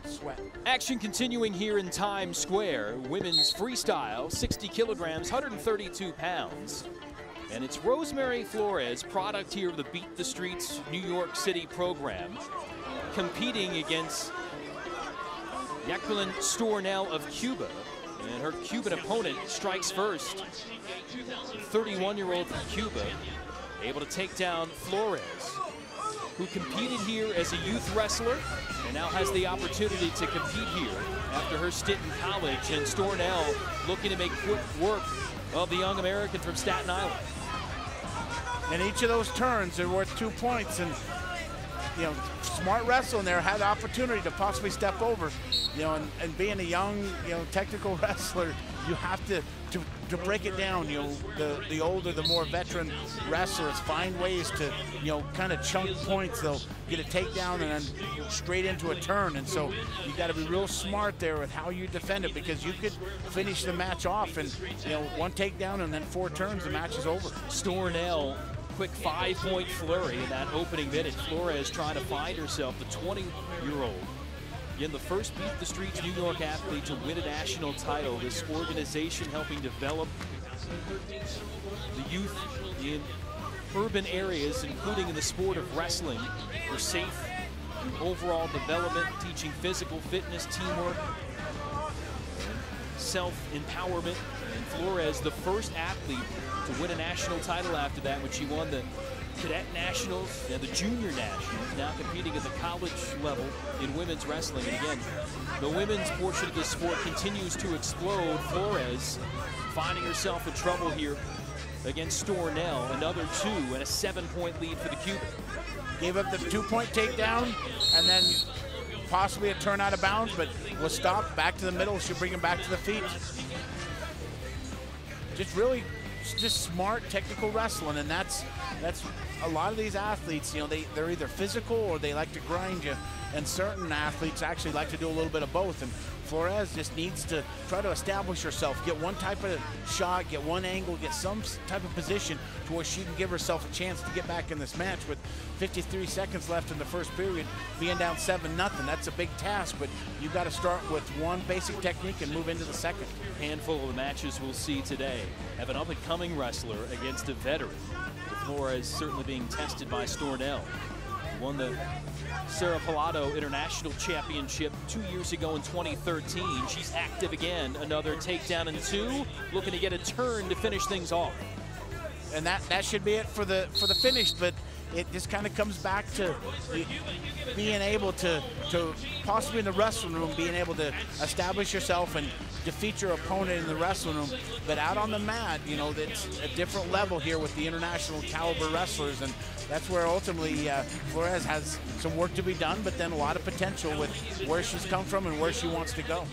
sweat. Action continuing here in Times Square. Women's freestyle, 60 kilograms, 132 pounds. And it's Rosemary Flores, product here of the Beat the Streets New York City program, competing against Yekelin Stornell of Cuba. And her Cuban opponent strikes first. The 31-year-old from Cuba, able to take down Flores, who competed here as a youth wrestler and now has the opportunity to compete here after her stint in college. And Stornell looking to make quick work of the young American from Staten Island. And each of those turns are worth 2 points, and you know, smart wrestling there had the opportunity to possibly step over, you know, and being a young, you know, technical wrestler, you have to break it down. You know, the older, the more veteran wrestlers find ways to, you know, kind of chunk points. They'll get a takedown and then straight into a turn, and so you got to be real smart there with how you defend it, because you could finish the match off and, you know, one takedown and then 4 turns, the match is over. Stornell, quick 5-point flurry in that opening minute. Flores trying to find herself, the 20-year-old. Again, the first Beat the Streets New York athlete to win a national title. This organization helping develop the youth in urban areas, including in the sport of wrestling, for safe overall development, teaching physical fitness, teamwork, self-empowerment. And Flores, the first athlete to win a national title after that, when she won the Cadet Nationals and the Junior Nationals, now competing at the college level in women's wrestling. And again, the women's portion of the sport continues to explode. Flores finding herself in trouble here against Stornell. Another 2 and a 7-point lead for the Cuban. Gave up the 2-point takedown and then possibly a turn out of bounds, but was stopped back to the middle. She'll bring him back to the feet. Just smart technical wrestling, and that's a lot of these athletes, you know, they're either physical or they like to grind you, and certain athletes actually like to do a little bit of both. And Flores just needs to try to establish herself, get one type of shot, get one angle, get some type of position to where she can give herself a chance to get back in this match. With 53 seconds left in the first period, being down 7-0, that's a big task, but you've got to start with one basic technique and move into the second. Handful of the matches we'll see today have an up-and-coming wrestler against a veteran. Flores certainly being tested by Stornell. Won the Cerro Pelado International Championship 2 years ago in 2013. She's active again. Another takedown and 2, looking to get a turn to finish things off. And that should be it for the finish, but it just kind of comes back to being able to possibly in the wrestling room, being able to establish yourself and defeat your opponent in the wrestling room. But out on the mat, you know, it's a different level here with the international caliber wrestlers, and that's where ultimately Flores has some work to be done, but then a lot of potential with where she's come from and where she wants to go.